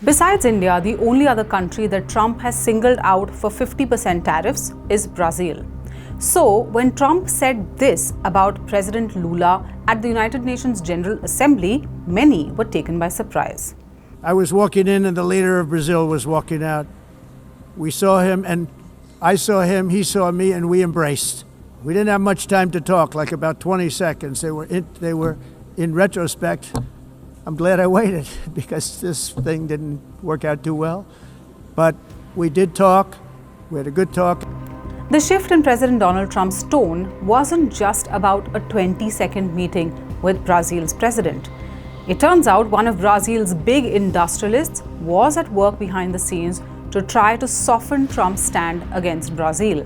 Besides India, the only other country that Trump has singled out for 50% tariffs is Brazil. So, when Trump said this about President Lula at the United Nations General Assembly, many were taken by surprise. I was walking in and the leader of Brazil was walking out. We saw him and I saw him, he saw me, and we embraced. We didn't have much time to talk, like about 20 seconds. They were in retrospect, I'm glad I waited because this thing didn't work out too well. But we did talk, we had a good talk. The shift in President Donald Trump's tone wasn't just about a 20-second meeting with Brazil's president. It turns out one of Brazil's big industrialists was at work behind the scenes to try to soften Trump's stand against Brazil.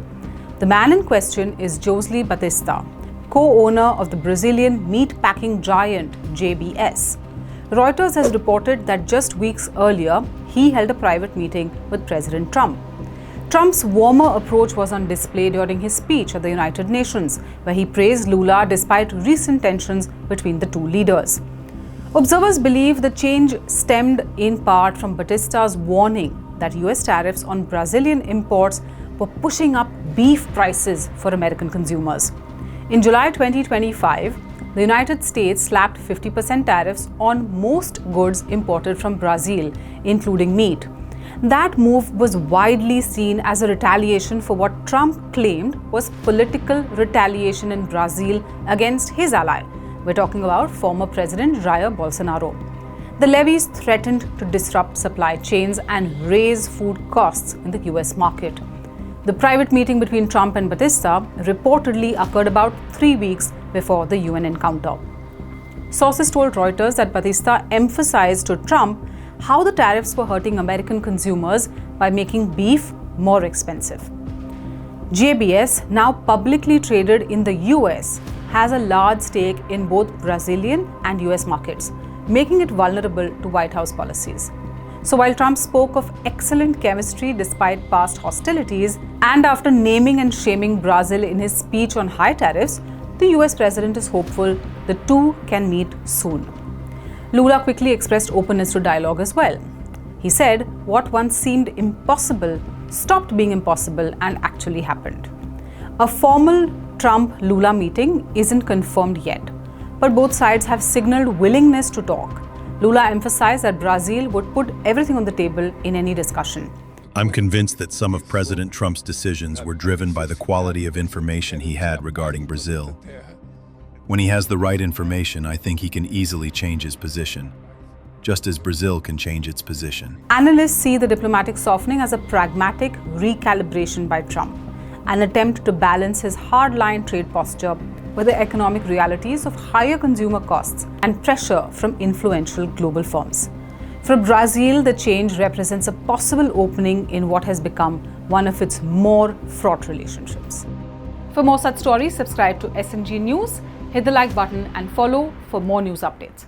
The man in question is Joesley Batista, co-owner of the Brazilian meat-packing giant JBS. Reuters has reported that just weeks earlier, he held a private meeting with President Trump. Trump's warmer approach was on display during his speech at the United Nations, where he praised Lula despite recent tensions between the two leaders. Observers believe the change stemmed in part from Batista's warning that US tariffs on Brazilian imports were pushing up beef prices for American consumers. In July 2025, the United States slapped 50% tariffs on most goods imported from Brazil, including meat. That move was widely seen as a retaliation for what Trump claimed was political retaliation in Brazil against his ally. We're talking about former President Jair Bolsonaro. The levies threatened to disrupt supply chains and raise food costs in the US market. The private meeting between Trump and Batista reportedly occurred about 3 weeks before the UN encounter. Sources told Reuters that Batista emphasized to Trump how the tariffs were hurting American consumers by making beef more expensive. JBS, now publicly traded in the US, has a large stake in both Brazilian and US markets, making it vulnerable to White House policies. So while Trump spoke of excellent chemistry despite past hostilities, and after naming and shaming Brazil in his speech on high tariffs, the US president is hopeful the two can meet soon. Lula quickly expressed openness to dialogue as well. He said what once seemed impossible stopped being impossible and actually happened. A formal Trump-Lula meeting isn't confirmed yet, but both sides have signaled willingness to talk. Lula emphasized that Brazil would put everything on the table in any discussion. I'm convinced that some of President Trump's decisions were driven by the quality of information he had regarding Brazil. When he has the right information, I think he can easily change his position, just as Brazil can change its position. Analysts see the diplomatic softening as a pragmatic recalibration by Trump, an attempt to balance his hardline trade posture with the economic realities of higher consumer costs and pressure from influential global firms. For Brazil, the change represents a possible opening in what has become one of its more fraught relationships. For more such stories, subscribe to SMG News, hit the like button and follow for more news updates.